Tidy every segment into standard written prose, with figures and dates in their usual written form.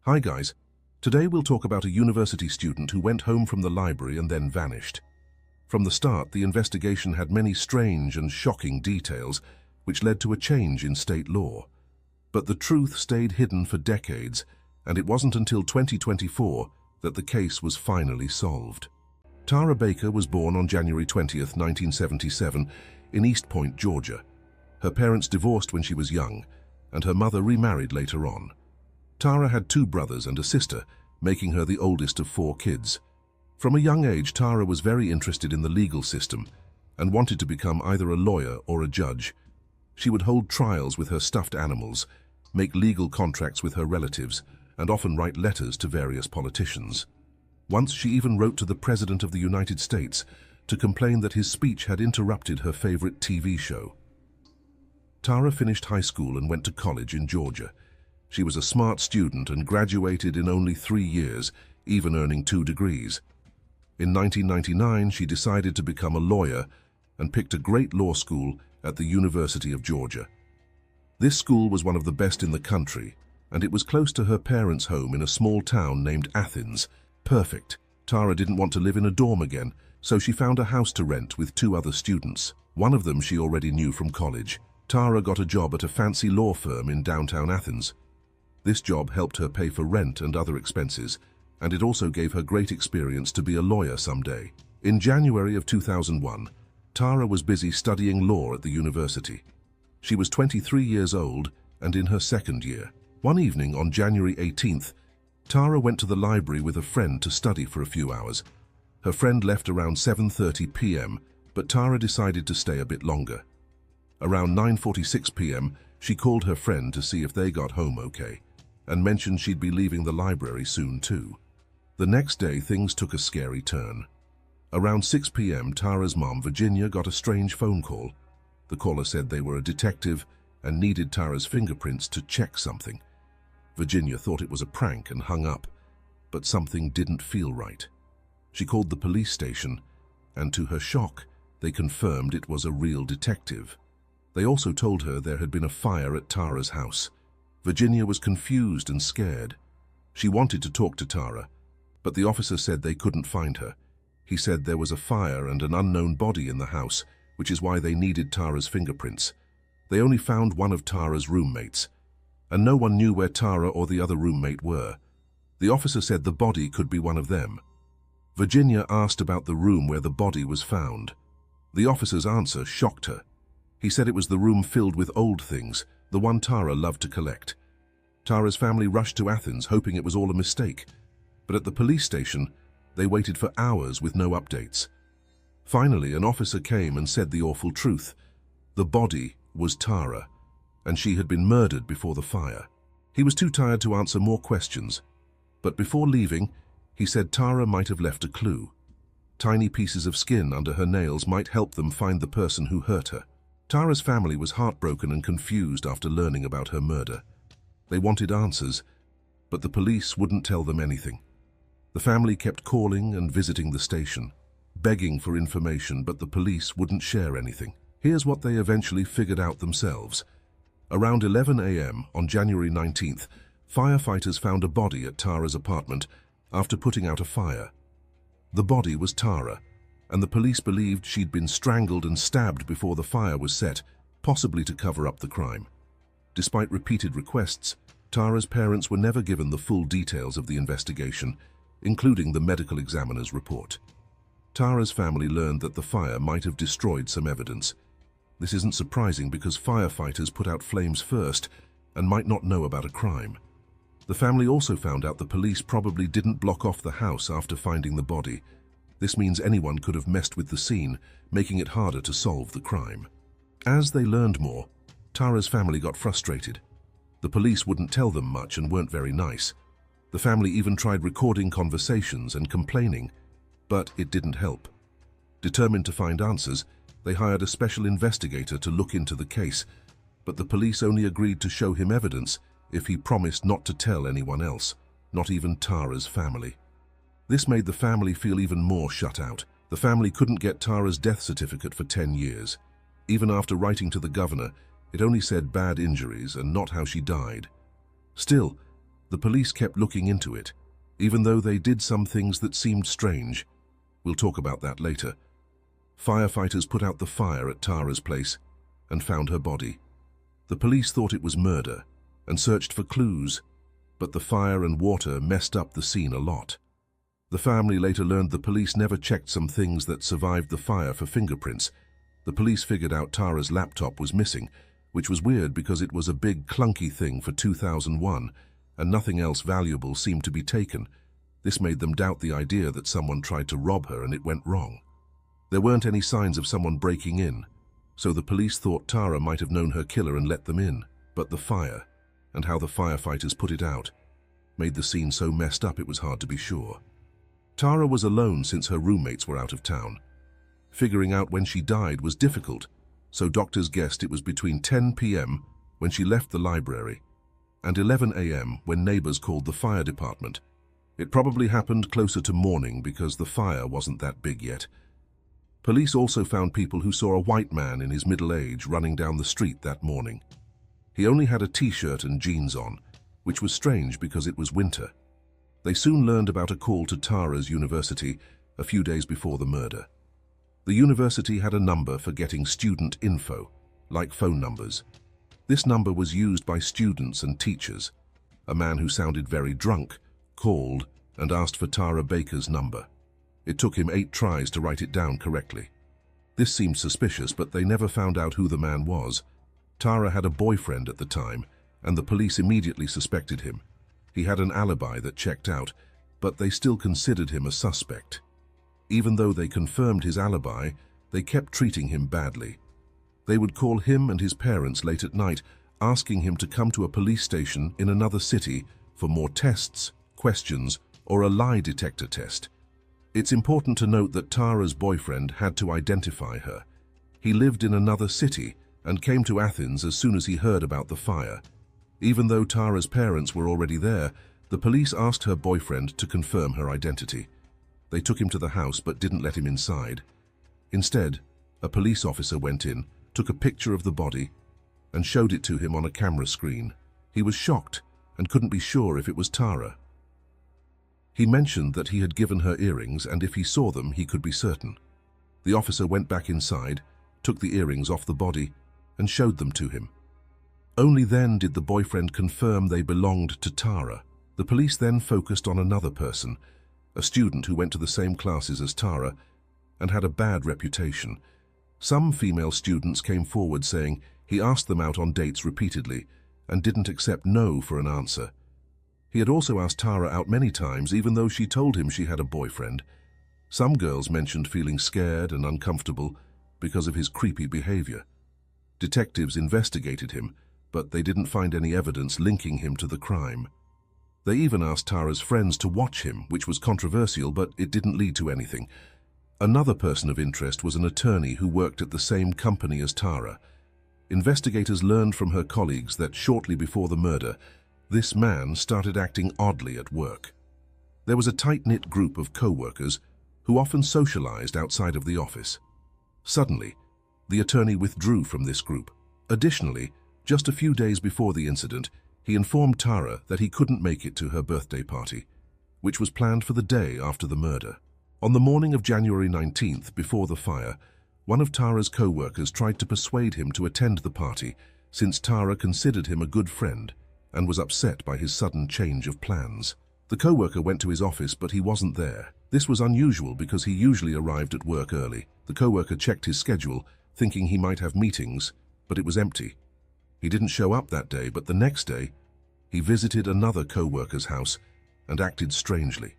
Hi guys, today we'll talk about a university student who went home from the library and then vanished. From the start, the investigation had many strange and shocking details, which led to a change in state law. But the truth stayed hidden for decades, and it wasn't until 2024 that the case was finally solved. Tara Baker was born on January 20th, 1977, in East Point, Georgia. Her parents divorced when she was young, and her mother remarried later on. Tara had two brothers and a sister, making her the oldest of four kids. From a young age, Tara was very interested in the legal system and wanted to become either a lawyer or a judge. She would hold trials with her stuffed animals, make legal contracts with her relatives, and often write letters to various politicians. Once she even wrote to the President of the United States to complain that his speech had interrupted her favorite TV show. Tara finished high school and went to college in Georgia. She was a smart student and graduated in only 3 years, even earning 2 degrees. In 1999, she decided to become a lawyer and picked a great law school at the University of Georgia. This school was one of the best in the country, and it was close to her parents' home in a small town named Athens. Perfect. Tara didn't want to live in a dorm again, so she found a house to rent with 2 other students. One of them she already knew from college. Tara got a job at a fancy law firm in downtown Athens. This job helped her pay for rent and other expenses, and it also gave her great experience to be a lawyer someday. In January of 2001, Tara was busy studying law at the university. She was 23 years old and in her second year. One evening on January 18th, Tara went to the library with a friend to study for a few hours. Her friend left around 7:30 p.m., but Tara decided to stay a bit longer. Around 9:46 p.m., she called her friend to see if they got home okay, and mentioned she'd be leaving the library soon too. The next day, things took a scary turn. Around 6 p.m., Tara's mom, Virginia, got a strange phone call. The caller said they were a detective and needed Tara's fingerprints to check something. Virginia thought it was a prank and hung up, but something didn't feel right. She called the police station, and to her shock, they confirmed it was a real detective. They also told her there had been a fire at Tara's house. Virginia was confused and scared. She wanted to talk to Tara, but the officer said they couldn't find her. He said there was a fire and an unknown body in the house, which is why they needed Tara's fingerprints. They only found one of Tara's roommates, and no one knew where Tara or the other roommate were. The officer said the body could be one of them. Virginia asked about the room where the body was found. The officer's answer shocked her. He said it was the room filled with old things, the one Tara loved to collect. Tara's family rushed to Athens, hoping it was all a mistake. But at the police station, they waited for hours with no updates. Finally, an officer came and said the awful truth. The body was Tara, and she had been murdered before the fire. He was too tired to answer more questions, but before leaving, he said Tara might have left a clue. Tiny pieces of skin under her nails might help them find the person who hurt her. Tara's family was heartbroken and confused after learning about her murder. They wanted answers, but the police wouldn't tell them anything. The family kept calling and visiting the station, begging for information, but the police wouldn't share anything. Here's what they eventually figured out themselves. Around 11 a.m. on January 19th, firefighters found a body at Tara's apartment after putting out a fire. The body was Tara, and the police believed she'd been strangled and stabbed before the fire was set, possibly to cover up the crime. Despite repeated requests, Tara's parents were never given the full details of the investigation, including the medical examiner's report. Tara's family learned that the fire might have destroyed some evidence. This isn't surprising because firefighters put out flames first and might not know about a crime. The family also found out the police probably didn't block off the house after finding the body. This means anyone could have messed with the scene, making it harder to solve the crime. As they learned more, Tara's family got frustrated. The police wouldn't tell them much and weren't very nice. The family even tried recording conversations and complaining, but it didn't help. Determined to find answers, they hired a special investigator to look into the case, but the police only agreed to show him evidence if he promised not to tell anyone else, not even Tara's family. This made the family feel even more shut out. The family couldn't get Tara's death certificate for 10 years. Even after writing to the governor, it only said bad injuries and not how she died. Still, The police kept looking into it, even though they did some things that seemed strange. We'll talk about that later. Firefighters put out the fire at Tara's place and found her body. The police thought it was murder and searched for clues, but the fire and water messed up the scene a lot. The family later learned the police never checked some things that survived the fire for fingerprints. The police figured out Tara's laptop was missing, which was weird because it was a big clunky thing for 2001, and nothing else valuable seemed to be taken. This made them doubt the idea that someone tried to rob her and it went wrong. There weren't any signs of someone breaking in, so the police thought Tara might have known her killer and let them in. But the fire, and how the firefighters put it out, made the scene so messed up it was hard to be sure. Tara was alone since her roommates were out of town. Figuring out when she died was difficult, so doctors guessed it was between 10 p.m. when she left the library and 11 a.m. when neighbors called the fire department. It probably happened closer to morning because the fire wasn't that big yet. Police also found people who saw a white man in his middle age running down the street that morning. He only had a t-shirt and jeans on, which was strange because it was winter. They soon learned about a call to Tara's university a few days before the murder. The university had a number for getting student info, like phone numbers. This number was used by students and teachers. A man who sounded very drunk called and asked for Tara Baker's number. It took him 8 tries to write it down correctly. This seemed suspicious, but they never found out who the man was. Tara had a boyfriend at the time, and the police immediately suspected him. He had an alibi that checked out, but they still considered him a suspect. Even though they confirmed his alibi, they kept treating him badly. They would call him and his parents late at night, asking him to come to a police station in another city for more tests, questions, or a lie detector test. It's important to note that Tara's boyfriend had to identify her. He lived in another city and came to Athens as soon as he heard about the fire. Even though Tara's parents were already there, the police asked her boyfriend to confirm her identity. They took him to the house but didn't let him inside. Instead, a police officer went in, took a picture of the body, and showed it to him on a camera screen. He was shocked and couldn't be sure if it was Tara. He mentioned that he had given her earrings, and if he saw them, he could be certain. The officer went back inside, took the earrings off the body, and showed them to him. Only then did the boyfriend confirm they belonged to Tara. The police then focused on another person, a student who went to the same classes as Tara and had a bad reputation. Some female students came forward saying he asked them out on dates repeatedly and didn't accept no for an answer. He had also asked Tara out many times, even though she told him she had a boyfriend. Some girls mentioned feeling scared and uncomfortable because of his creepy behavior. Detectives investigated him, but they didn't find any evidence linking him to the crime. They even asked Tara's friends to watch him, which was controversial, but it didn't lead to anything. Another person of interest was an attorney who worked at the same company as Tara. Investigators learned from her colleagues that shortly before the murder, this man started acting oddly at work. There was a tight-knit group of co-workers who often socialized outside of the office. Suddenly, the attorney withdrew from this group. Additionally, just a few days before the incident, he informed Tara that he couldn't make it to her birthday party, which was planned for the day after the murder. On the morning of January 19th, before the fire, one of Tara's co-workers tried to persuade him to attend the party, since Tara considered him a good friend and was upset by his sudden change of plans. The co-worker went to his office, but he wasn't there. This was unusual because he usually arrived at work early. The co-worker checked his schedule, thinking he might have meetings, but it was empty. He didn't show up that day, but the next day, he visited another co-worker's house and acted strangely.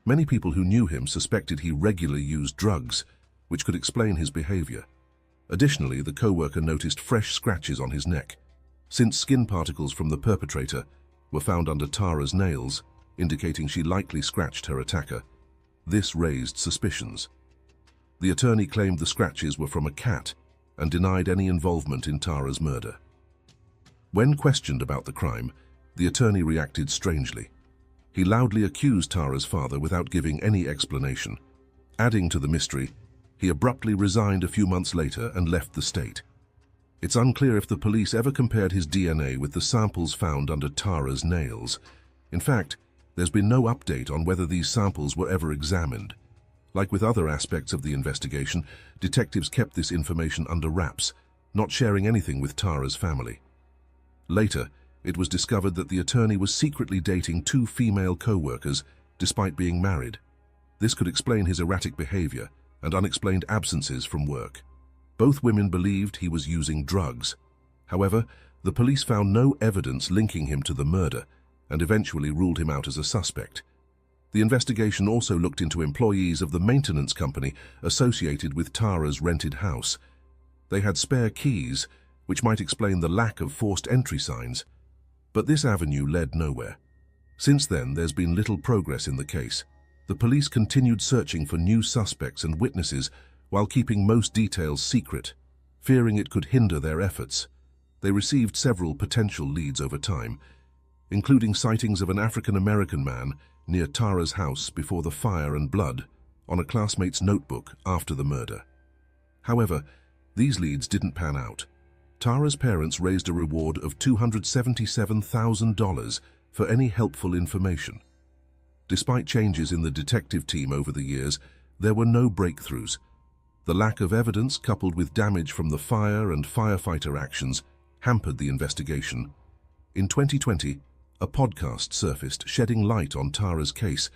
Many people who knew him suspected he regularly used drugs, which could explain his behavior. Additionally, the co-worker noticed fresh scratches on his neck. Since skin particles from the perpetrator were found under Tara's nails, indicating she likely scratched her attacker, this raised suspicions. The attorney claimed the scratches were from a cat and denied any involvement in Tara's murder. When questioned about the crime, the attorney reacted strangely. He loudly accused Tara's father without giving any explanation. Adding to the mystery, he abruptly resigned a few months later and left the state. It's unclear if the police ever compared his DNA with the samples found under Tara's nails. In fact, there's been no update on whether these samples were ever examined. Like with other aspects of the investigation, detectives kept this information under wraps, not sharing anything with Tara's family. Later, it was discovered that the attorney was secretly dating two female co-workers despite being married. This could explain his erratic behavior and unexplained absences from work. Both women believed he was using drugs. However, the police found no evidence linking him to the murder and eventually ruled him out as a suspect. The investigation also looked into employees of the maintenance company associated with Tara's rented house. They had spare keys, which might explain the lack of forced entry signs. But this avenue led nowhere. Since then, there's been little progress in the case. The police continued searching for new suspects and witnesses while keeping most details secret, fearing it could hinder their efforts. They received several potential leads over time, including sightings of an African-American man near Tara's house before the fire and blood on a classmate's notebook after the murder. However, these leads didn't pan out. Tara's parents raised a reward of $277,000 for any helpful information. Despite changes in the detective team over the years, there were no breakthroughs. The lack of evidence, coupled with damage from the fire and firefighter actions, hampered the investigation. In 2020, a podcast surfaced shedding light on Tara's case,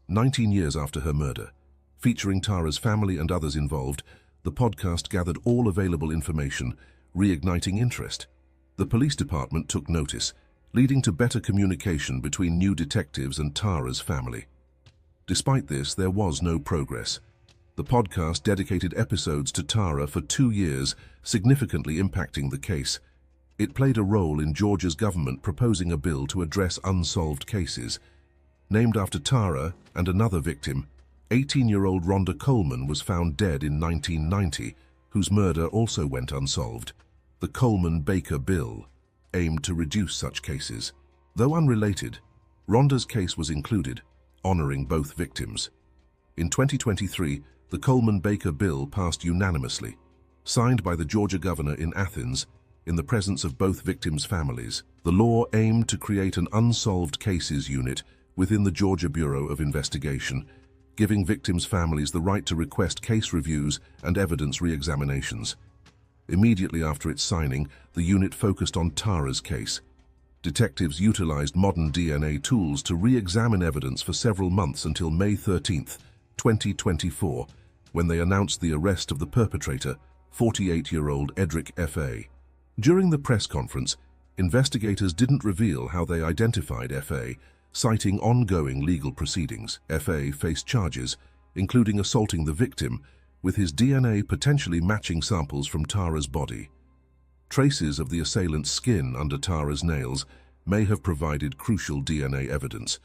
19 years after her murder. Featuring Tara's family and others involved, the podcast gathered all available information, reigniting interest. The police department took notice, leading to better communication between new detectives and Tara's family. Despite this, there was no progress. The podcast dedicated episodes to Tara for 2 years, significantly impacting the case. It played a role in Georgia's government proposing a bill to address unsolved cases. Named after Tara and another victim, 18-year-old Rhonda Coleman was found dead in 1990, whose murder also went unsolved. The Coleman-Baker Bill aimed to reduce such cases. Though unrelated, Rhonda's case was included, honoring both victims. In 2023, the Coleman-Baker Bill passed unanimously, signed by the Georgia governor in Athens, in the presence of both victims' families. The law aimed to create an unsolved cases unit within the Georgia Bureau of Investigation, giving victims' families the right to request case reviews and evidence re-examinations. Immediately after its signing, the unit focused on Tara's case. Detectives utilized modern DNA tools to re-examine evidence for several months until May 13, 2024, when they announced the arrest of the perpetrator, 48-year-old Edric F.A. During the press conference, investigators didn't reveal how they identified F.A., citing ongoing legal proceedings. F.A. faced charges, including assaulting the victim, with his DNA potentially matching samples from Tara's body. Traces of the assailant's skin under Tara's nails may have provided crucial DNA evidence.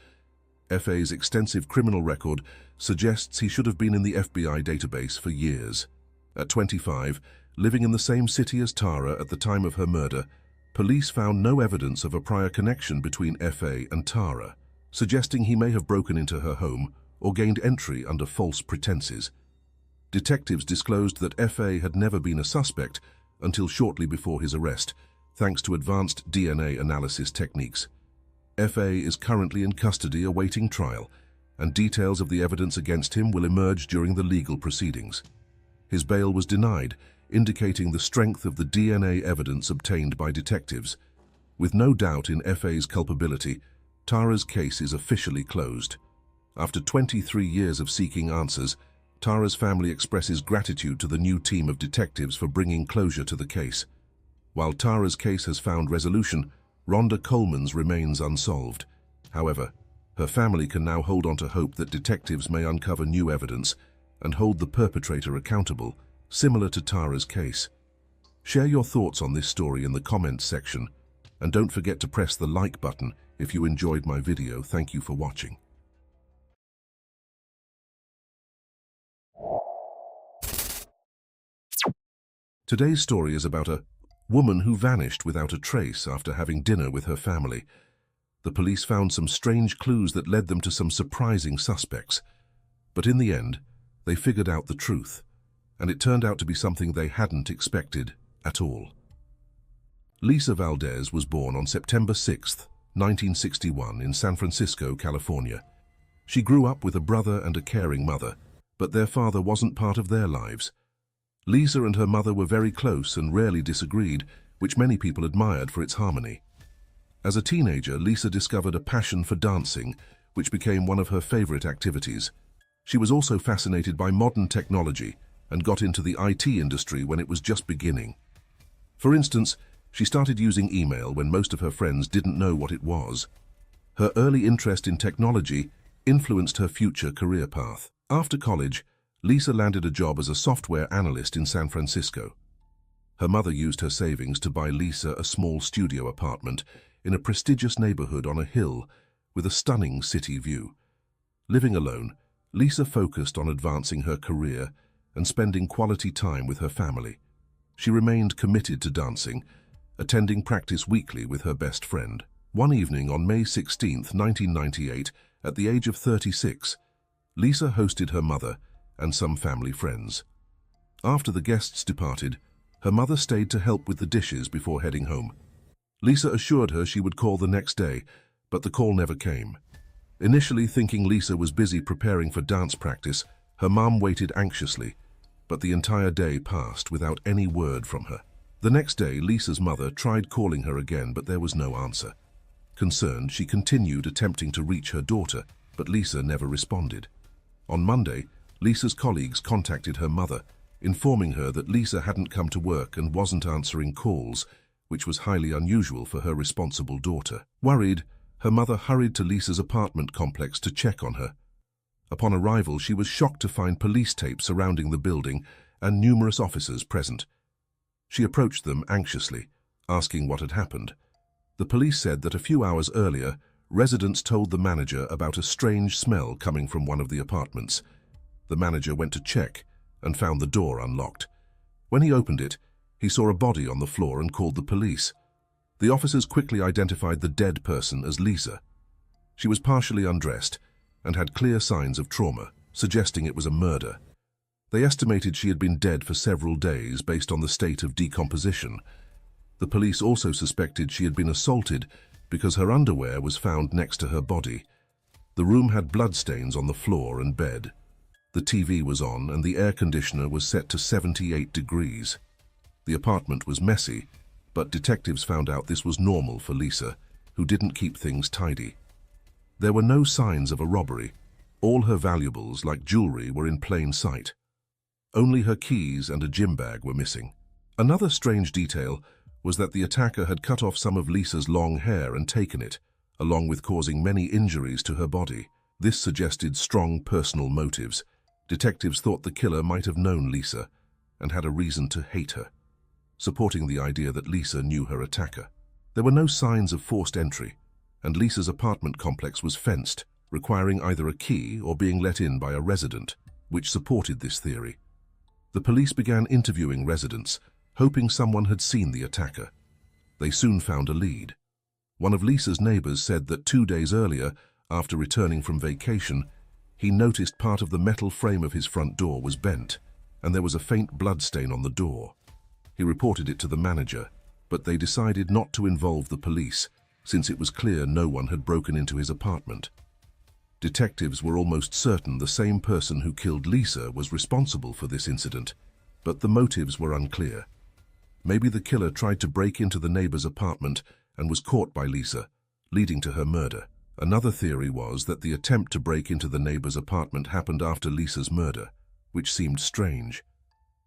F.A.'s extensive criminal record suggests he should have been in the FBI database for years. At 25, living in the same city as Tara at the time of her murder, police found no evidence of a prior connection between F.A. and Tara, suggesting he may have broken into her home or gained entry under false pretenses. Detectives disclosed that F.A. had never been a suspect until shortly before his arrest, thanks to advanced DNA analysis techniques. F.A. is currently in custody awaiting trial, and details of the evidence against him will emerge during the legal proceedings. His bail was denied, indicating the strength of the DNA evidence obtained by detectives. With no doubt in F.A.'s culpability, Tara's case is officially closed. After 23 years of seeking answers, Tara's family expresses gratitude to the new team of detectives for bringing closure to the case. While Tara's case has found resolution, Rhonda Coleman's remains unsolved. However, her family can now hold on to hope that detectives may uncover new evidence and hold the perpetrator accountable, similar to Tara's case. Share your thoughts on this story in the comments section, and don't forget to press the like button if you enjoyed my video. Thank you for watching. Today's story is about a woman who vanished without a trace after having dinner with her family. The police found some strange clues that led them to some surprising suspects. But in the end, they figured out the truth, and it turned out to be something they hadn't expected at all. Lisa Valdez was born on September 6, 1961, in San Francisco, California. She grew up with a brother and a caring mother, but their father wasn't part of their lives. Lisa and her mother were very close and rarely disagreed, which many people admired for its harmony. As a teenager, Lisa discovered a passion for dancing, which became one of her favorite activities. She was also fascinated by modern technology and got into the IT industry when it was just beginning. For instance, she started using email when most of her friends didn't know what it was. Her early interest in technology influenced her future career path. After college, Lisa landed a job as a software analyst in San Francisco. Her mother used her savings to buy Lisa a small studio apartment in a prestigious neighborhood on a hill with a stunning city view. Living alone, Lisa focused on advancing her career and spending quality time with her family. She remained committed to dancing, attending practice weekly with her best friend. One evening on May 16, 1998, at the age of 36, Lisa hosted her mother and some family friends. After the guests departed, her mother stayed to help with the dishes before heading home. Lisa assured her she would call the next day, but the call never came. Initially thinking Lisa was busy preparing for dance practice, her mom waited anxiously, but the entire day passed without any word from her. The next day, Lisa's mother tried calling her again, but there was no answer. Concerned, she continued attempting to reach her daughter, but Lisa never responded. On Monday, Lisa's colleagues contacted her mother, informing her that Lisa hadn't come to work and wasn't answering calls, which was highly unusual for her responsible daughter. Worried, her mother hurried to Lisa's apartment complex to check on her. Upon arrival, she was shocked to find police tape surrounding the building and numerous officers present. She approached them anxiously, asking what had happened. The police said that a few hours earlier, residents told the manager about a strange smell coming from one of the apartments. The manager went to check and found the door unlocked. When he opened it, he saw a body on the floor and called the police. The officers quickly identified the dead person as Lisa. She was partially undressed and had clear signs of trauma, suggesting it was a murder. They estimated she had been dead for several days based on the state of decomposition. The police also suspected she had been assaulted because her underwear was found next to her body. The room had bloodstains on the floor and bed. The TV was on and the air conditioner was set to 78 degrees. The apartment was messy, but detectives found out this was normal for Lisa, who didn't keep things tidy. There were no signs of a robbery. All her valuables, like jewelry, were in plain sight. Only her keys and a gym bag were missing. Another strange detail was that the attacker had cut off some of Lisa's long hair and taken it, along with causing many injuries to her body. This suggested strong personal motives. Detectives thought the killer might have known Lisa and had a reason to hate her, supporting the idea that Lisa knew her attacker. There were no signs of forced entry, and Lisa's apartment complex was fenced, requiring either a key or being let in by a resident, which supported this theory. The police began interviewing residents, hoping someone had seen the attacker. They soon found a lead. One of Lisa's neighbors said that 2 days earlier, after returning from vacation, he noticed part of the metal frame of his front door was bent, and there was a faint blood stain on the door. He reported it to the manager, but they decided not to involve the police, since it was clear no one had broken into his apartment. Detectives were almost certain the same person who killed Lisa was responsible for this incident, but the motives were unclear. Maybe the killer tried to break into the neighbor's apartment and was caught by Lisa, leading to her murder. Another theory was that the attempt to break into the neighbor's apartment happened after Lisa's murder, which seemed strange.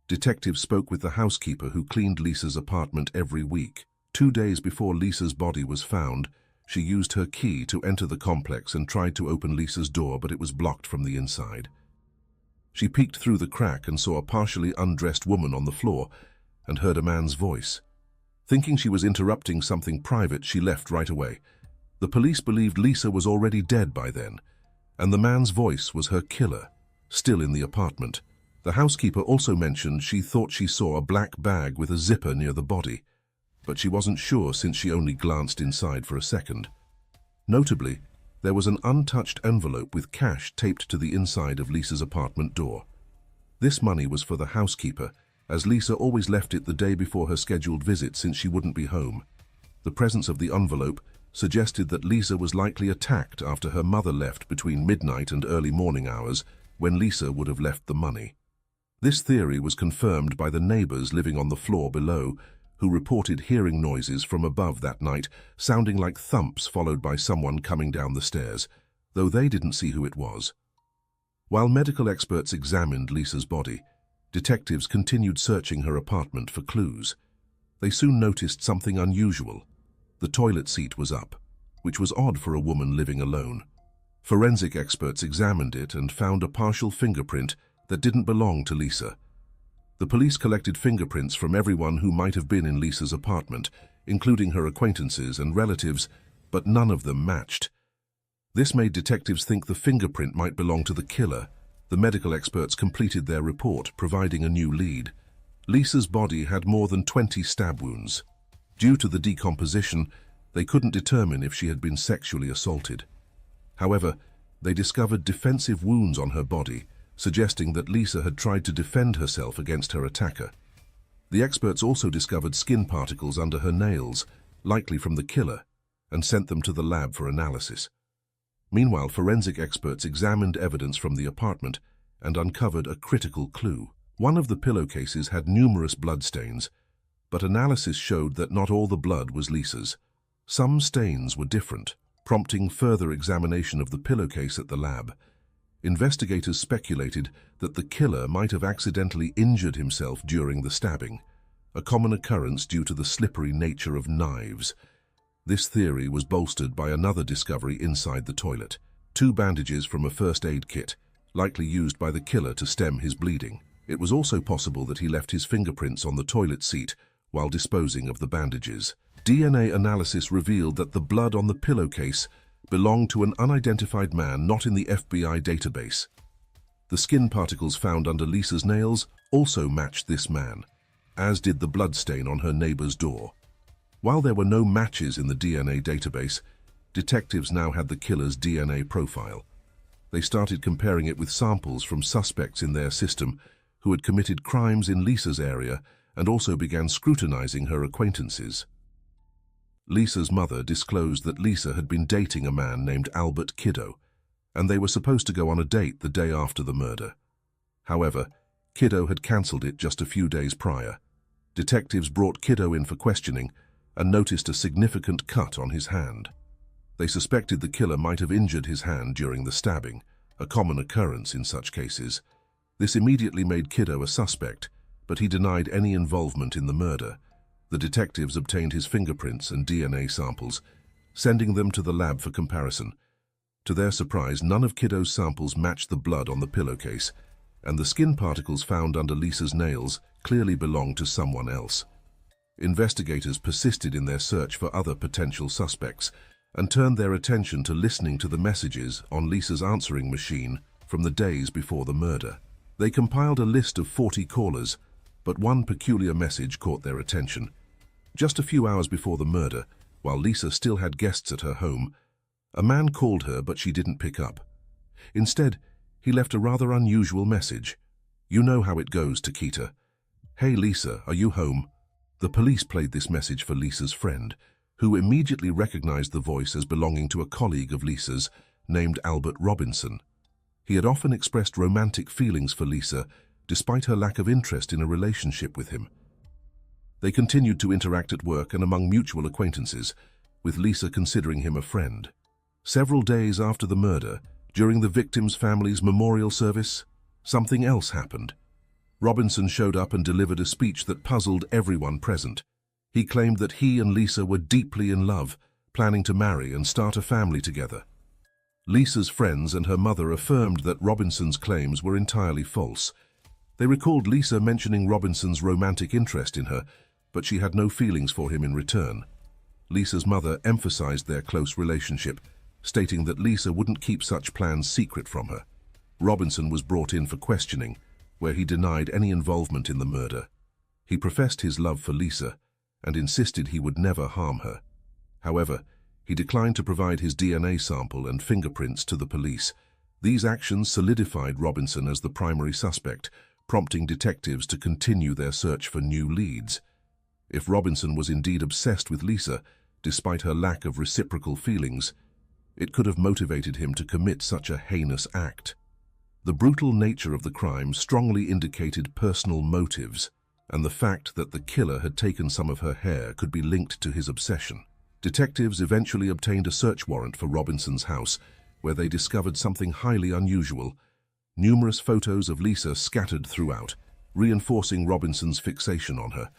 Detectives spoke with the housekeeper who cleaned Lisa's apartment every week. 2 days before Lisa's body was found, she used her key to enter the complex and tried to open Lisa's door, but it was blocked from the inside. She peeked through the crack and saw a partially undressed woman on the floor and heard a man's voice. Thinking she was interrupting something private, she left right away. The police believed Lisa was already dead by then, and the man's voice was her killer, still in the apartment. The housekeeper also mentioned she thought she saw a black bag with a zipper near the body, but she wasn't sure since she only glanced inside for a second. Notably, there was an untouched envelope with cash taped to the inside of Lisa's apartment door. This money was for the housekeeper, as Lisa always left it the day before her scheduled visit since she wouldn't be home. The presence of the envelope suggested that Lisa was likely attacked after her mother left between midnight and early morning hours, when Lisa would have left the money. This theory was confirmed by the neighbors living on the floor below, who reported hearing noises from above that night, sounding like thumps followed by someone coming down the stairs, though they didn't see who it was. While medical experts examined Lisa's body, detectives continued searching her apartment for clues. They soon noticed something unusual. The toilet seat was up, which was odd for a woman living alone. Forensic experts examined it and found a partial fingerprint that didn't belong to Lisa. The police collected fingerprints from everyone who might have been in Lisa's apartment, including her acquaintances and relatives, but none of them matched. This made detectives think the fingerprint might belong to the killer. The medical experts completed their report, providing a new lead. Lisa's body had more than 20 stab wounds. Due to the decomposition, they couldn't determine if she had been sexually assaulted. However, they discovered defensive wounds on her body, suggesting that Lisa had tried to defend herself against her attacker. The experts also discovered skin particles under her nails, likely from the killer, and sent them to the lab for analysis. Meanwhile, forensic experts examined evidence from the apartment and uncovered a critical clue. One of the pillowcases had numerous bloodstains, but analysis showed that not all the blood was Lisa's. Some stains were different, prompting further examination of the pillowcase at the lab. Investigators speculated that the killer might have accidentally injured himself during the stabbing, a common occurrence due to the slippery nature of knives. This theory was bolstered by another discovery inside the toilet: 2 bandages from a first aid kit, likely used by the killer to stem his bleeding. It was also possible that he left his fingerprints on the toilet seat while disposing of the bandages. DNA analysis revealed that the blood on the pillowcase belonged to an unidentified man not in the FBI database. The skin particles found under Lisa's nails also matched this man, as did the bloodstain on her neighbor's door. While there were no matches in the DNA database, detectives now had the killer's DNA profile. They started comparing it with samples from suspects in their system who had committed crimes in Lisa's area, and also began scrutinizing her acquaintances. Lisa's mother disclosed that Lisa had been dating a man named Albert Kiddo, and they were supposed to go on a date the day after the murder. However, Kiddo had cancelled it just a few days prior. Detectives brought Kiddo in for questioning and noticed a significant cut on his hand. They suspected the killer might have injured his hand during the stabbing, a common occurrence in such cases. This immediately made Kiddo a suspect, but he denied any involvement in the murder. The detectives obtained his fingerprints and DNA samples, sending them to the lab for comparison. To their surprise, none of Kiddo's samples matched the blood on the pillowcase, and the skin particles found under Lisa's nails clearly belonged to someone else. Investigators persisted in their search for other potential suspects and turned their attention to listening to the messages on Lisa's answering machine from the days before the murder. They compiled a list of 40 callers, but one peculiar message caught their attention. Just a few hours before the murder, while Lisa still had guests at her home, a man called her but she didn't pick up. Instead, he left a rather unusual message. "You know how it goes, Takita. Hey Lisa, are you home?" The police played this message for Lisa's friend, who immediately recognized the voice as belonging to a colleague of Lisa's named Albert Robinson. He had often expressed romantic feelings for Lisa, despite her lack of interest in a relationship with him. They continued to interact at work and among mutual acquaintances, with Lisa considering him a friend. Several days after the murder, during the victim's family's memorial service, something else happened. Robinson showed up and delivered a speech that puzzled everyone present. He claimed that he and Lisa were deeply in love, planning to marry and start a family together. Lisa's friends and her mother affirmed that Robinson's claims were entirely false. They recalled Lisa mentioning Robinson's romantic interest in her, but she had no feelings for him in return. Lisa's mother emphasized their close relationship, stating that Lisa wouldn't keep such plans secret from her. Robinson was brought in for questioning, where he denied any involvement in the murder. He professed his love for Lisa and insisted he would never harm her. However, he declined to provide his DNA sample and fingerprints to the police. These actions solidified Robinson as the primary suspect, prompting detectives to continue their search for new leads. If Robinson was indeed obsessed with Lisa, Despite her lack of reciprocal feelings, it could have motivated him to commit such a heinous act. The brutal nature of the crime strongly indicated personal motives, and the fact that the killer had taken some of her hair could be linked to his obsession. Detectives eventually obtained a search warrant for Robinson's house, where they discovered something highly unusual: numerous photos of Lisa scattered throughout, reinforcing Robinson's fixation on her.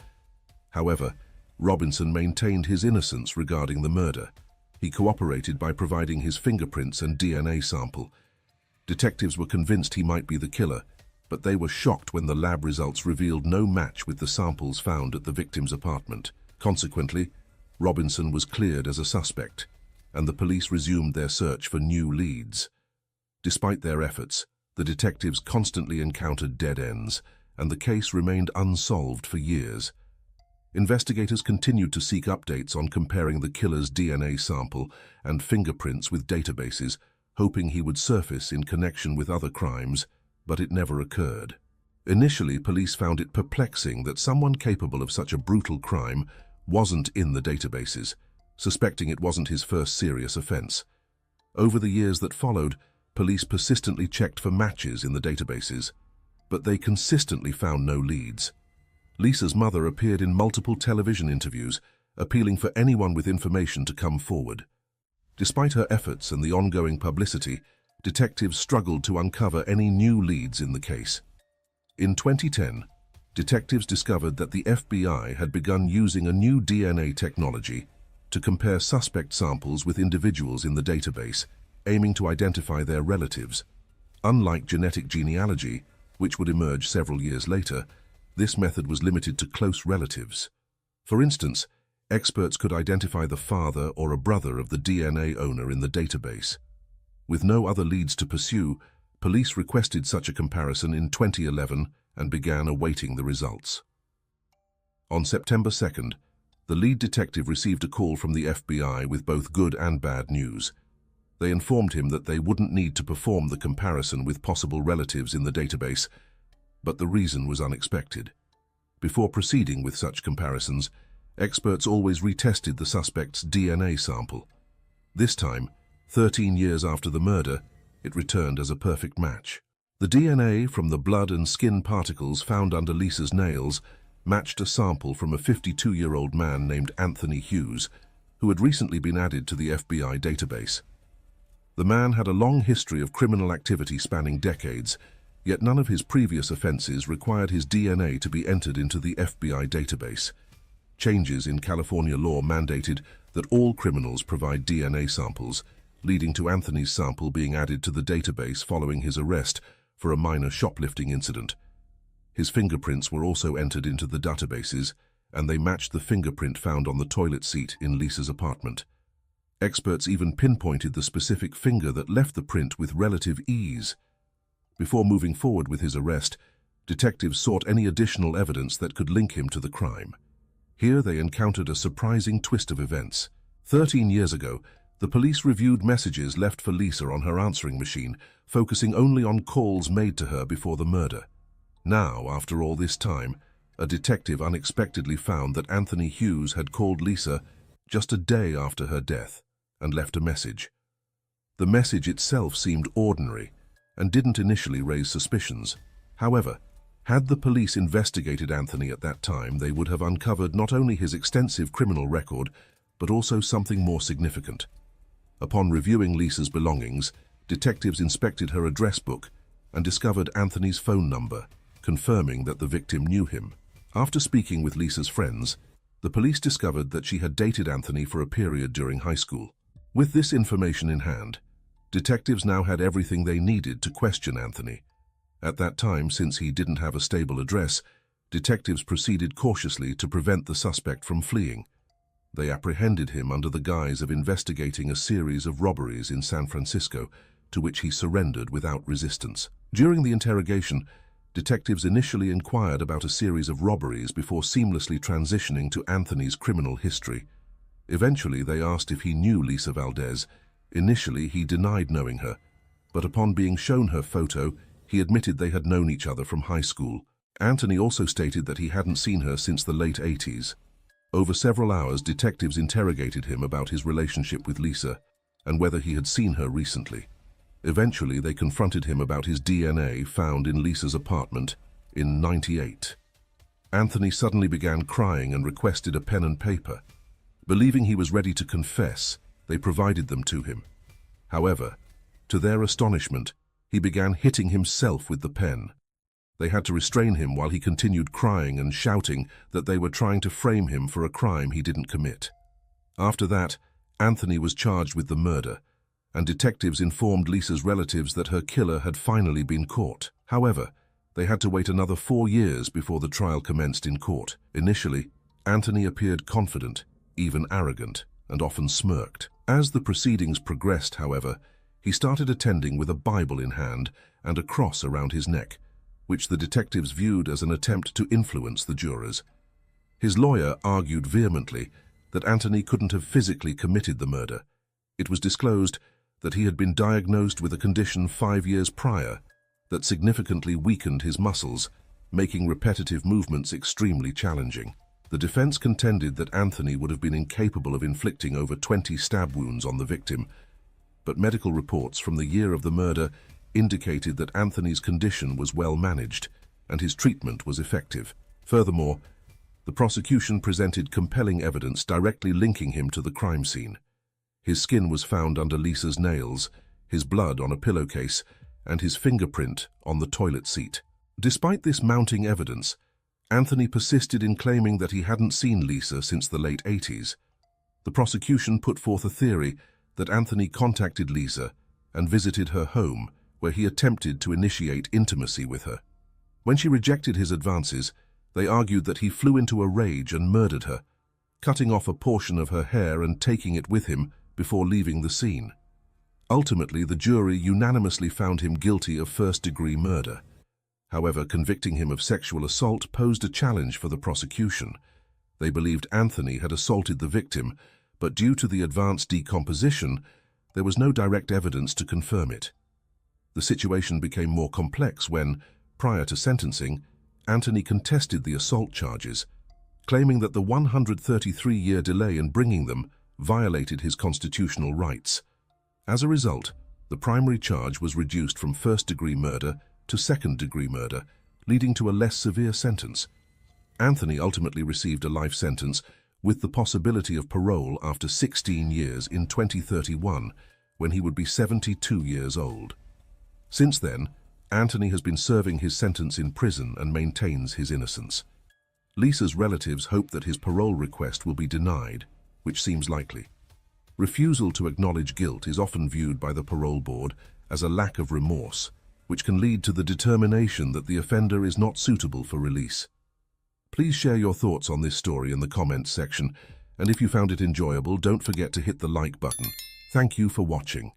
However, Robinson maintained his innocence regarding the murder. He cooperated by providing his fingerprints and DNA sample. Detectives were convinced he might be the killer, but they were shocked when the lab results revealed no match with the samples found at the victim's apartment. Consequently, Robinson was cleared as a suspect, and the police resumed their search for new leads. Despite their efforts, the detectives constantly encountered dead ends, and the case remained unsolved for years. Investigators continued to seek updates on comparing the killer's DNA sample and fingerprints with databases, hoping he would surface in connection with other crimes, but it never occurred. Initially, police found it perplexing that someone capable of such a brutal crime wasn't in the databases, suspecting it wasn't his first serious offense. Over the years that followed, police persistently checked for matches in the databases, but they consistently found no leads. Lisa's mother appeared in multiple television interviews, appealing for anyone with information to come forward. Despite her efforts and the ongoing publicity, detectives struggled to uncover any new leads in the case. In 2010, detectives discovered that the FBI had begun using a new DNA technology to compare suspect samples with individuals in the database, aiming to identify their relatives. Unlike genetic genealogy, which would emerge several years later, this method was limited to close relatives. For instance, experts could identify the father or a brother of the DNA owner in the database. With no other leads to pursue, police requested such a comparison in 2011 and began awaiting the results. On September 2nd, the lead detective received a call from the FBI with both good and bad news. They informed him that they wouldn't need to perform the comparison with possible relatives in the database, but the reason was unexpected. Before proceeding with such comparisons, experts always retested the suspect's DNA sample. This time, 13 years after the murder, it returned as a perfect match. The DNA from the blood and skin particles found under Lisa's nails matched a sample from a 52-year-old man named Anthony Hughes, who had recently been added to the FBI database. The man had a long history of criminal activity spanning decades, yet none of his previous offenses required his DNA to be entered into the FBI database. Changes in California law mandated that all criminals provide DNA samples, leading to Anthony's sample being added to the database following his arrest for a minor shoplifting incident. His fingerprints were also entered into the databases, and they matched the fingerprint found on the toilet seat in Lisa's apartment. Experts even pinpointed the specific finger that left the print with relative ease. Before moving forward with his arrest, detectives sought any additional evidence that could link him to the crime. Here they encountered a surprising twist of events. 13 years ago, the police reviewed messages left for Lisa on her answering machine, focusing only on calls made to her before the murder. Now, after all this time, a detective unexpectedly found that Anthony Hughes had called Lisa just a day after her death and left a message. The message itself seemed ordinary and didn't initially raise suspicions. However, had the police investigated Anthony at that time, they would have uncovered not only his extensive criminal record, but also something more significant. Upon reviewing Lisa's belongings, detectives inspected her address book and discovered Anthony's phone number, confirming that the victim knew him. After speaking with Lisa's friends, the police discovered that she had dated Anthony for a period during high school. With this information in hand, detectives now had everything they needed to question Anthony. At that time, since he didn't have a stable address, detectives proceeded cautiously to prevent the suspect from fleeing. They apprehended him under the guise of investigating a series of robberies in San Francisco, to which he surrendered without resistance. During the interrogation, detectives initially inquired about a series of robberies before seamlessly transitioning to Anthony's criminal history. Eventually, they asked if he knew Lisa Valdez. Initially, he denied knowing her, but upon being shown her photo, he admitted they had known each other from high school. Anthony also stated that he hadn't seen her since the late 80s. Over several hours, detectives interrogated him about his relationship with Lisa and whether he had seen her recently. Eventually, they confronted him about his DNA found in Lisa's apartment in '98. Anthony suddenly began crying and requested a pen and paper. Believing he was ready to confess, they provided them to him. However, to their astonishment, he began hitting himself with the pen. They had to restrain him while he continued crying and shouting that they were trying to frame him for a crime he didn't commit. After that, Anthony was charged with the murder, and detectives informed Lisa's relatives that her killer had finally been caught. However, they had to wait another 4 years before the trial commenced in court. Initially, Anthony appeared confident, even arrogant, and often smirked. As the proceedings progressed, however, he started attending with a Bible in hand and a cross around his neck, which the detectives viewed as an attempt to influence the jurors. His lawyer argued vehemently that Anthony couldn't have physically committed the murder. It was disclosed that he had been diagnosed with a condition 5 years prior that significantly weakened his muscles, making repetitive movements extremely challenging. The defense contended that Anthony would have been incapable of inflicting over 20 stab wounds on the victim, but medical reports from the year of the murder indicated that Anthony's condition was well managed and his treatment was effective. Furthermore, the prosecution presented compelling evidence directly linking him to the crime scene. His skin was found under Lisa's nails, his blood on a pillowcase, and his fingerprint on the toilet seat. Despite this mounting evidence, Anthony persisted in claiming that he hadn't seen Lisa since the late '80s. The prosecution put forth a theory that Anthony contacted Lisa and visited her home, where he attempted to initiate intimacy with her. When she rejected his advances, they argued that he flew into a rage and murdered her, cutting off a portion of her hair and taking it with him before leaving the scene. Ultimately, the jury unanimously found him guilty of first-degree murder. However, convicting him of sexual assault posed a challenge for the prosecution. They believed Anthony had assaulted the victim, but due to the advanced decomposition, there was no direct evidence to confirm it. The situation became more complex when, prior to sentencing, Anthony contested the assault charges, claiming that the 133-year delay in bringing them violated his constitutional rights. As a result, the primary charge was reduced from first-degree murder to second-degree murder, leading to a less severe sentence. Anthony ultimately received a life sentence with the possibility of parole after 16 years in 2031, when he would be 72 years old. Since then, Anthony has been serving his sentence in prison and maintains his innocence. Lisa's relatives hope that his parole request will be denied, which seems likely. Refusal to acknowledge guilt is often viewed by the parole board as a lack of remorse, which can lead to the determination that the offender is not suitable for release. Please share your thoughts on this story in the comments section, and if you found it enjoyable, don't forget to hit the like button. Thank you for watching.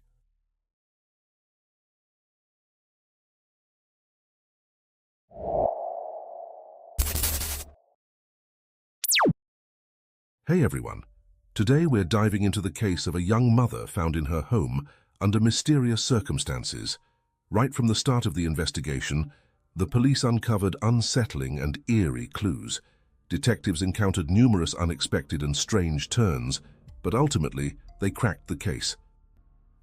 Hey everyone, today we're diving into the case of a young mother found in her home under mysterious circumstances. Right from the start of the investigation, the police uncovered unsettling and eerie clues. Detectives encountered numerous unexpected and strange turns, but ultimately they cracked the case.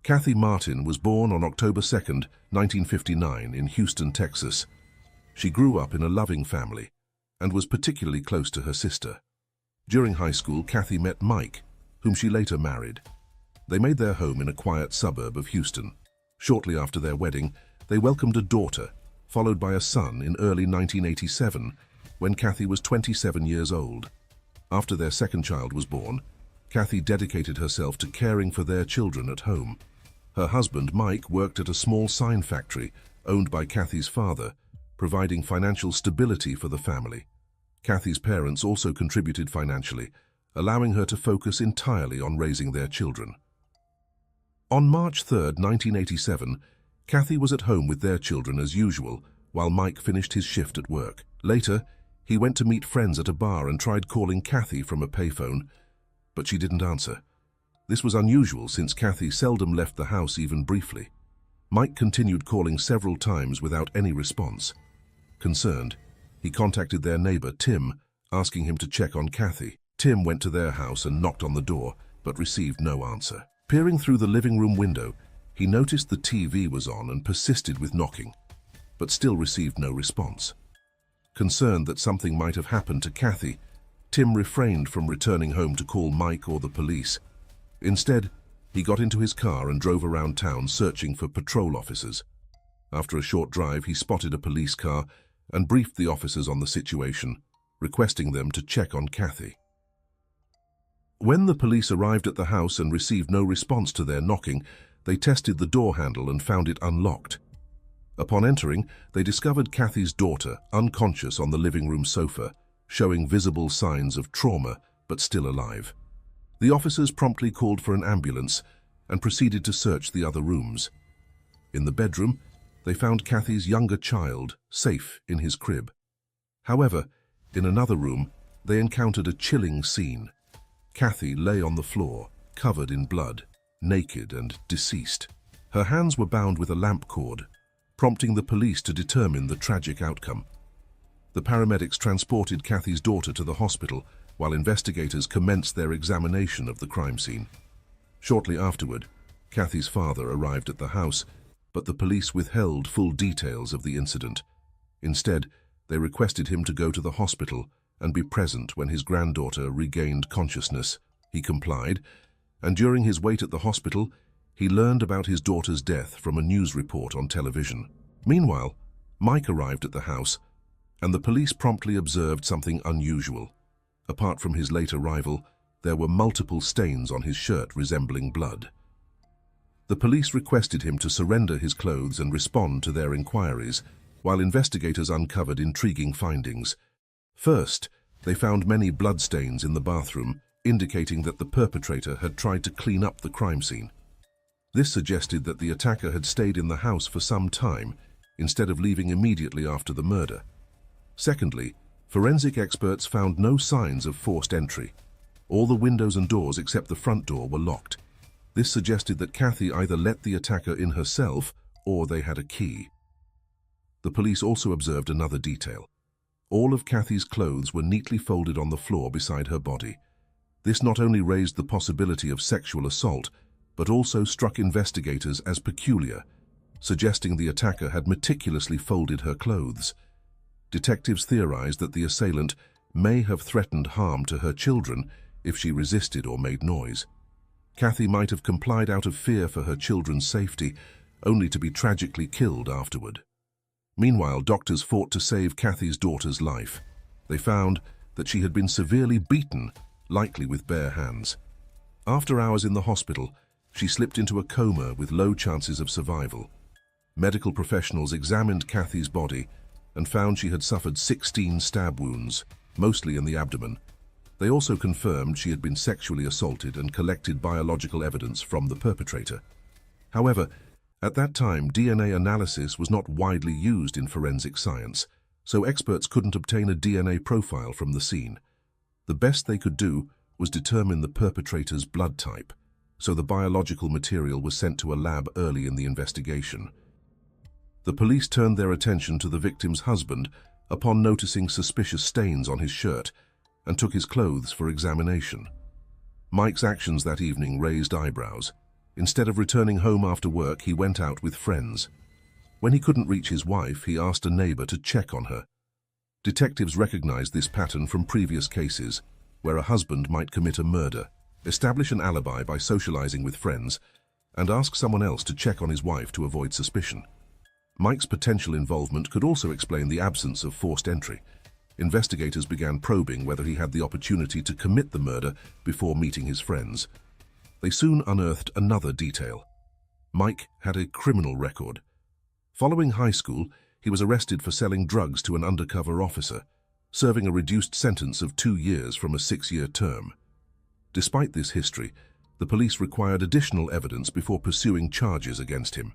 Kathy Martin was born on October 2nd, 1959 in Houston, Texas. She grew up in a loving family and was particularly close to her sister. During high school, Kathy met Mike, whom she later married. They made their home in a quiet suburb of Houston. Shortly after their wedding, they welcomed a daughter, followed by a son in early 1987, when Kathy was 27 years old. After their second child was born, Kathy dedicated herself to caring for their children at home. Her husband, Mike, worked at a small sign factory owned by Kathy's father, providing financial stability for the family. Kathy's parents also contributed financially, allowing her to focus entirely on raising their children. On March 3, 1987, Kathy was at home with their children as usual, while Mike finished his shift at work. Later, he went to meet friends at a bar and tried calling Kathy from a payphone, but she didn't answer. This was unusual since Kathy seldom left the house even briefly. Mike continued calling several times without any response. Concerned, he contacted their neighbor, Tim, asking him to check on Kathy. Tim went to their house and knocked on the door, but received no answer. Peering through the living room window, he noticed the TV was on and persisted with knocking, but still received no response. Concerned that something might have happened to Kathy, Tim refrained from returning home to call Mike or the police. Instead, he got into his car and drove around town searching for patrol officers. After a short drive, he spotted a police car and briefed the officers on the situation, requesting them to check on Kathy. When the police arrived at the house and received no response to their knocking, they tested the door handle and found it unlocked. Upon entering, they discovered Kathy's daughter unconscious on the living room sofa, showing visible signs of trauma but still alive. The officers promptly called for an ambulance and proceeded to search the other rooms. In the bedroom, they found Kathy's younger child safe in his crib. However, in another room, they encountered a chilling scene. Kathy lay on the floor, covered in blood, naked and deceased. Her hands were bound with a lamp cord, prompting the police to determine the tragic outcome. The paramedics transported Kathy's daughter to the hospital, while investigators commenced their examination of the crime scene. Shortly afterward, Kathy's father arrived at the house, but the police withheld full details of the incident. Instead, they requested him to go to the hospital and be present when his granddaughter regained consciousness. He complied, and during his wait at the hospital, he learned about his daughter's death from a news report on television. Meanwhile, Mike arrived at the house, and the police promptly observed something unusual. Apart from his late arrival, there were multiple stains on his shirt resembling blood. The police requested him to surrender his clothes and respond to their inquiries, while investigators uncovered intriguing findings. First, they found many bloodstains in the bathroom, indicating that the perpetrator had tried to clean up the crime scene. This suggested that the attacker had stayed in the house for some time, instead of leaving immediately after the murder. Secondly, forensic experts found no signs of forced entry. All the windows and doors except the front door were locked. This suggested that Kathy either let the attacker in herself or they had a key. The police also observed another detail. All of Kathy's clothes were neatly folded on the floor beside her body. This not only raised the possibility of sexual assault, but also struck investigators as peculiar, suggesting the attacker had meticulously folded her clothes. Detectives theorized that the assailant may have threatened harm to her children if she resisted or made noise. Kathy might have complied out of fear for her children's safety, only to be tragically killed afterward. Meanwhile, doctors fought to save Kathy's daughter's life. They found that she had been severely beaten, likely with bare hands. After hours in the hospital, she slipped into a coma with low chances of survival. Medical professionals examined Kathy's body and found she had suffered 16 stab wounds, mostly in the abdomen. They also confirmed she had been sexually assaulted and collected biological evidence from the perpetrator. However, at that time, DNA analysis was not widely used in forensic science, so experts couldn't obtain a DNA profile from the scene. The best they could do was determine the perpetrator's blood type, so the biological material was sent to a lab early in the investigation. The police turned their attention to the victim's husband upon noticing suspicious stains on his shirt and took his clothes for examination. Mike's actions that evening raised eyebrows. Instead of returning home after work, he went out with friends. When he couldn't reach his wife, he asked a neighbor to check on her. Detectives recognized this pattern from previous cases, where a husband might commit a murder, establish an alibi by socializing with friends, and ask someone else to check on his wife to avoid suspicion. Mike's potential involvement could also explain the absence of forced entry. Investigators began probing whether he had the opportunity to commit the murder before meeting his friends. They soon unearthed another detail. Mike had a criminal record. Following high school, he was arrested for selling drugs to an undercover officer, serving a reduced sentence of 2 years from a 6-year term. Despite this history, the police required additional evidence before pursuing charges against him.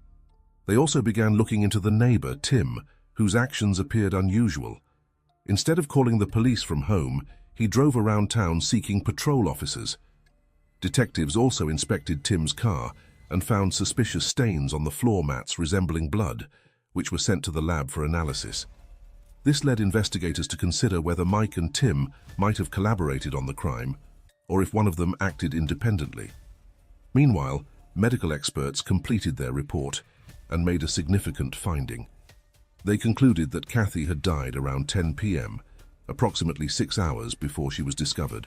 They also began looking into the neighbor, Tim, whose actions appeared unusual. Instead of calling the police from home, he drove around town seeking patrol officers. Detectives also inspected Tim's car and found suspicious stains on the floor mats resembling blood, which were sent to the lab for analysis. This led investigators to consider whether Mike and Tim might have collaborated on the crime, or if one of them acted independently. Meanwhile, medical experts completed their report and made a significant finding. They concluded that Kathy had died around 10 p.m., approximately 6 hours before she was discovered.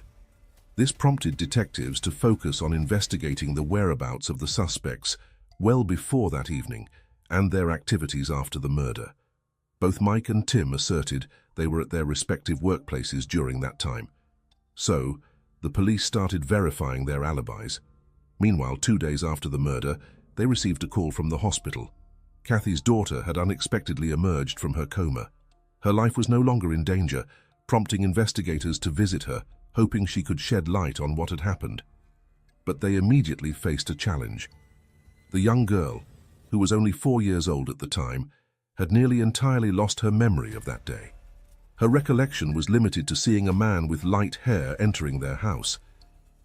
This prompted detectives to focus on investigating the whereabouts of the suspects well before that evening and their activities after the murder. Both Mike and Tim asserted they were at their respective workplaces during that time. So, the police started verifying their alibis. Meanwhile, 2 days after the murder, they received a call from the hospital. Kathy's daughter had unexpectedly emerged from her coma. Her life was no longer in danger, prompting investigators to visit her, hoping she could shed light on what had happened. But they immediately faced a challenge. The young girl, who was only 4 years old at the time, had nearly entirely lost her memory of that day. Her recollection was limited to seeing a man with light hair entering their house.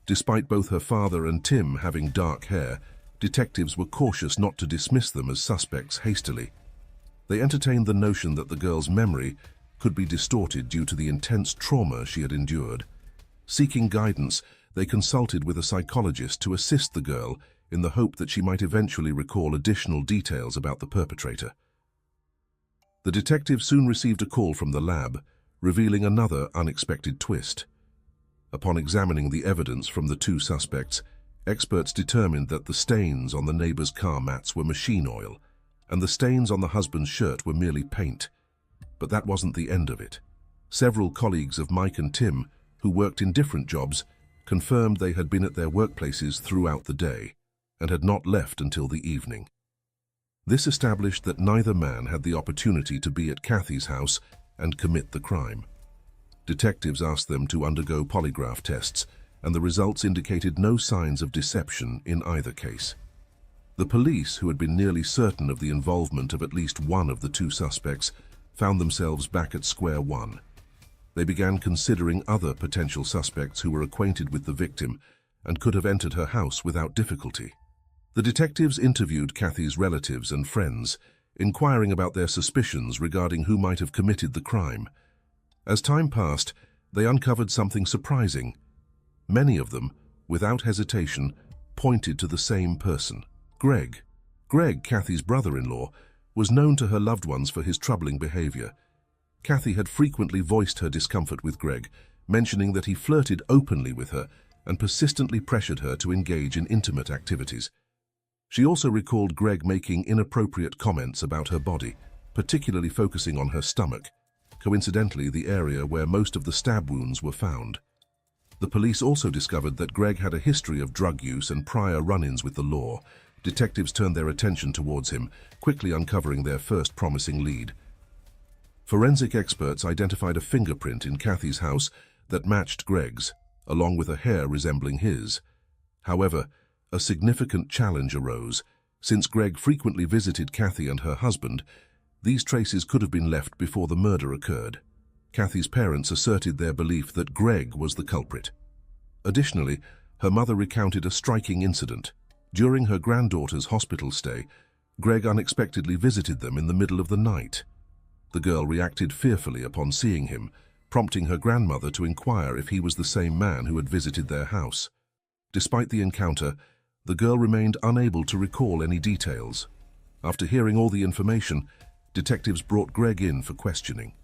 Despite both her father and Tim having dark hair, detectives were cautious not to dismiss them as suspects hastily. They entertained the notion that the girl's memory could be distorted due to the intense trauma she had endured. Seeking guidance, they consulted with a psychologist to assist the girl in the hope that she might eventually recall additional details about the perpetrator. The detective soon received a call from the lab, revealing another unexpected twist. Upon examining the evidence from the two suspects, experts determined that the stains on the neighbor's car mats were machine oil, and the stains on the husband's shirt were merely paint. But that wasn't the end of it. Several colleagues of Mike and Tim, who worked in different jobs, confirmed they had been at their workplaces throughout the day and had not left until the evening. This established that neither man had the opportunity to be at Kathy's house and commit the crime. Detectives asked them to undergo polygraph tests, and the results indicated no signs of deception in either case. The police, who had been nearly certain of the involvement of at least one of the two suspects, found themselves back at square one. They began considering other potential suspects who were acquainted with the victim and could have entered her house without difficulty. The detectives interviewed Kathy's relatives and friends, inquiring about their suspicions regarding who might have committed the crime. As time passed, they uncovered something surprising. Many of them, without hesitation, pointed to the same person. Greg. Greg, Kathy's brother-in-law, was known to her loved ones for his troubling behavior. Kathy had frequently voiced her discomfort with Greg, mentioning that he flirted openly with her and persistently pressured her to engage in intimate activities. She also recalled Greg making inappropriate comments about her body, particularly focusing on her stomach, coincidentally the area where most of the stab wounds were found. The police also discovered that Greg had a history of drug use and prior run-ins with the law. Detectives turned their attention towards him, quickly uncovering their first promising lead. Forensic experts identified a fingerprint in Kathy's house that matched Greg's, along with a hair resembling his. However, a significant challenge arose. Since Greg frequently visited Kathy and her husband, these traces could have been left before the murder occurred. Kathy's parents asserted their belief that Greg was the culprit. Additionally, her mother recounted a striking incident. During her granddaughter's hospital stay, Greg unexpectedly visited them in the middle of the night. The girl reacted fearfully upon seeing him, prompting her grandmother to inquire if he was the same man who had visited their house. Despite the encounter, the girl remained unable to recall any details. After hearing all the information, detectives brought Greg in for questioning.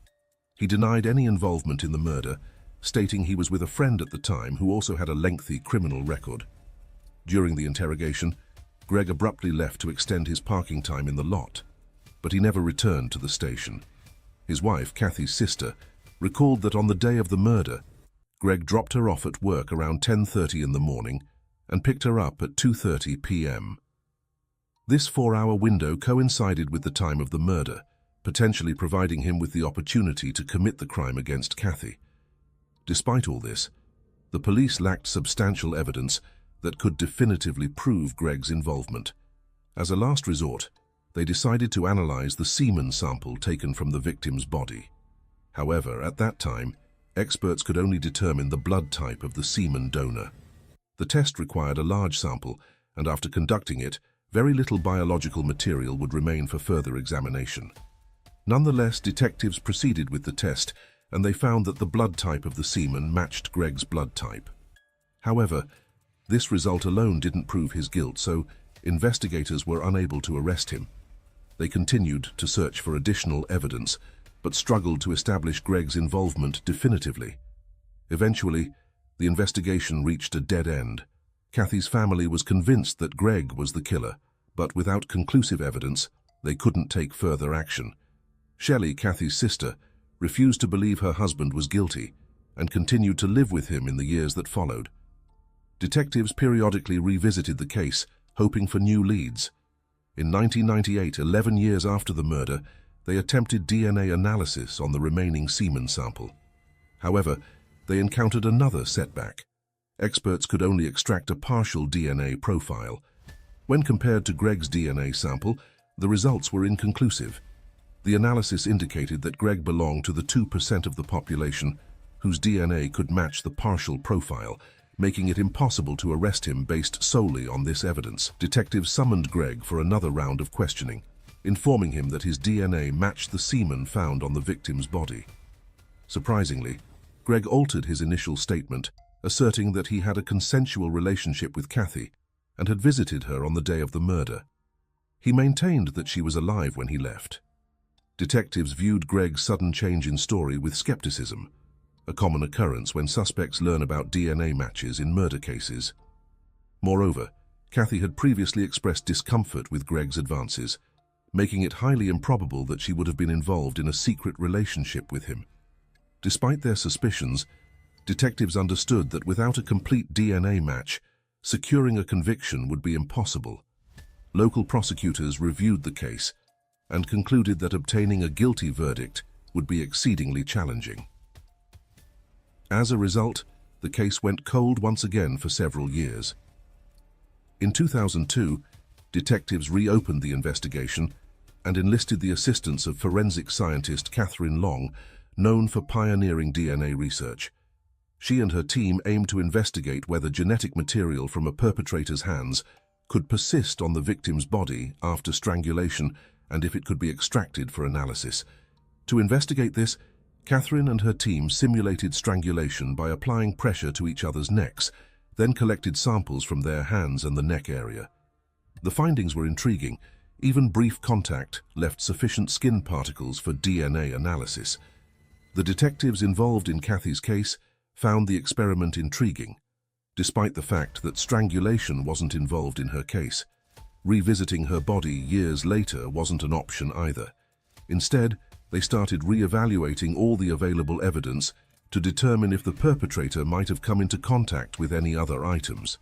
He denied any involvement in the murder, stating he was with a friend at the time who also had a lengthy criminal record. During the interrogation, Greg abruptly left to extend his parking time in the lot, but he never returned to the station. His wife, Kathy's sister, recalled that on the day of the murder, Greg dropped her off at work around 10:30 in the morning and picked her up at 2:30 p.m. This 4-hour window coincided with the time of the murder, potentially providing him with the opportunity to commit the crime against Kathy. Despite all this, the police lacked substantial evidence that could definitively prove Greg's involvement. As a last resort, they decided to analyze the semen sample taken from the victim's body. However, at that time, experts could only determine the blood type of the semen donor. The test required a large sample, and after conducting it, very little biological material would remain for further examination. Nonetheless, detectives proceeded with the test, and they found that the blood type of the semen matched Greg's blood type. However, this result alone didn't prove his guilt, so investigators were unable to arrest him. They continued to search for additional evidence, but struggled to establish Greg's involvement definitively. Eventually, the investigation reached a dead end. Kathy's family was convinced that Greg was the killer, but without conclusive evidence, they couldn't take further action. Shelley, Kathy's sister, refused to believe her husband was guilty and continued to live with him in the years that followed. Detectives periodically revisited the case, hoping for new leads. In 1998, 11 years after the murder, they attempted DNA analysis on the remaining semen sample. However, they encountered another setback. Experts could only extract a partial DNA profile. When compared to Greg's DNA sample, the results were inconclusive. The analysis indicated that Greg belonged to the 2% of the population whose DNA could match the partial profile, making it impossible to arrest him based solely on this evidence. Detectives summoned Greg for another round of questioning, informing him that his DNA matched the semen found on the victim's body. Surprisingly, Greg altered his initial statement, asserting that he had a consensual relationship with Kathy and had visited her on the day of the murder. He maintained that she was alive when he left. Detectives viewed Greg's sudden change in story with skepticism, a common occurrence when suspects learn about DNA matches in murder cases. Moreover, Kathy had previously expressed discomfort with Greg's advances, making it highly improbable that she would have been involved in a secret relationship with him. Despite their suspicions, detectives understood that without a complete DNA match, securing a conviction would be impossible. Local prosecutors reviewed the case and concluded that obtaining a guilty verdict would be exceedingly challenging. As a result, the case went cold once again for several years. In 2002, detectives reopened the investigation and enlisted the assistance of forensic scientist Catherine Long, known for pioneering DNA research. She and her team aimed to investigate whether genetic material from a perpetrator's hands could persist on the victim's body after strangulation and if it could be extracted for analysis. To investigate this, Catherine and her team simulated strangulation by applying pressure to each other's necks, then collected samples from their hands and the neck area. The findings were intriguing. Even brief contact left sufficient skin particles for DNA analysis. The detectives involved in Kathy's case found the experiment intriguing, despite the fact that strangulation wasn't involved in her case. Revisiting her body years later wasn't an option either. Instead, they started re-evaluating all the available evidence to determine if the perpetrator might have come into contact with any other items.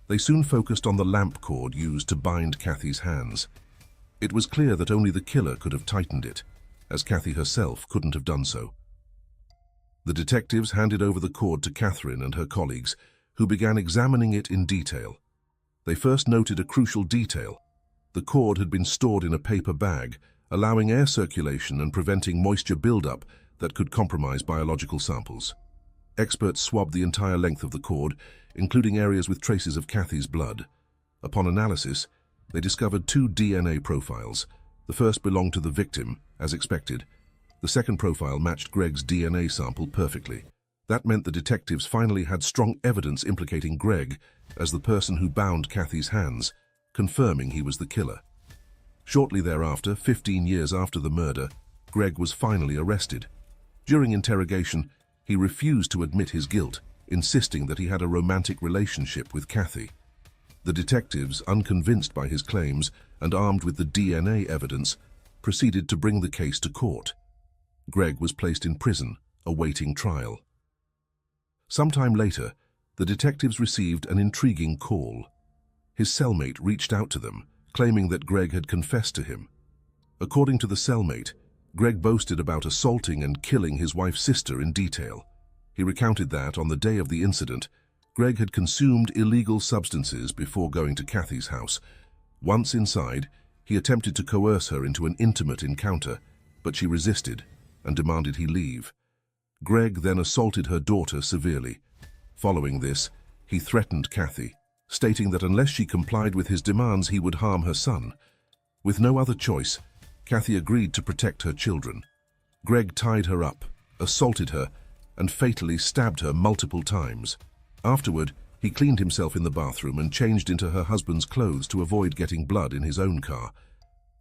They soon focused on the lamp cord used to bind Kathy's hands. It was clear that only the killer could have tightened it, as Kathy herself couldn't have done so. The detectives handed over the cord to Catherine and her colleagues, who began examining it in detail. They first noted a crucial detail. The cord had been stored in a paper bag, allowing air circulation and preventing moisture buildup that could compromise biological samples. Experts swabbed the entire length of the cord, including areas with traces of Kathy's blood. Upon analysis, they discovered 2 DNA profiles. The first belonged to the victim, as expected. The second profile matched Greg's DNA sample perfectly. That meant the detectives finally had strong evidence implicating Greg as the person who bound Kathy's hands, confirming he was the killer. Shortly thereafter, 15 years after the murder, Greg was finally arrested. During interrogation, he refused to admit his guilt, insisting that he had a romantic relationship with Kathy. The detectives, unconvinced by his claims and armed with the DNA evidence, proceeded to bring the case to court. Greg was placed in prison, awaiting trial. Sometime later, the detectives received an intriguing call. His cellmate reached out to them, claiming that Greg had confessed to him. According to the cellmate, Greg boasted about assaulting and killing his wife's sister in detail. He recounted that, on the day of the incident, Greg had consumed illegal substances before going to Kathy's house. Once inside, he attempted to coerce her into an intimate encounter, but she resisted and demanded he leave. Greg then assaulted her daughter severely. Following this, he threatened Kathy, stating that unless she complied with his demands, he would harm her son. With no other choice, Kathy agreed to protect her children. Greg tied her up, assaulted her, and fatally stabbed her multiple times. Afterward, he cleaned himself in the bathroom and changed into her husband's clothes to avoid getting blood in his own car.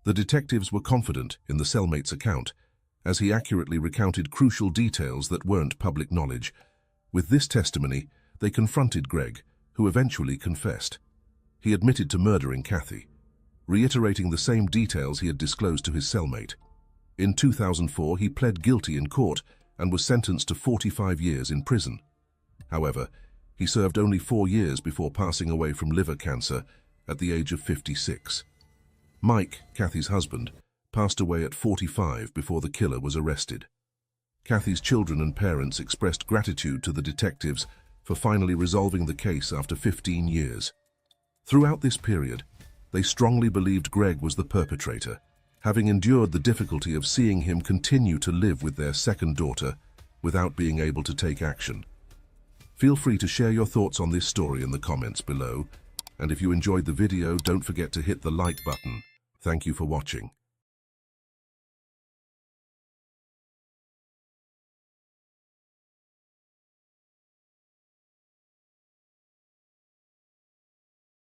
The detectives were confident in the cellmate's account, as he accurately recounted crucial details that weren't public knowledge. With this testimony, they confronted Greg, who eventually confessed. He admitted to murdering Kathy, reiterating the same details he had disclosed to his cellmate. In 2004, he pled guilty in court and was sentenced to 45 years in prison. However, he served only 4 years before passing away from liver cancer at the age of 56. Mike, Kathy's husband, passed away at 45 before the killer was arrested. Kathy's children and parents expressed gratitude to the detectives for finally resolving the case after 15 years. Throughout this period, they strongly believed Greg was the perpetrator, having endured the difficulty of seeing him continue to live with their second daughter without being able to take action. Feel free to share your thoughts on this story in the comments below, and if you enjoyed the video, don't forget to hit the like button. Thank you for watching.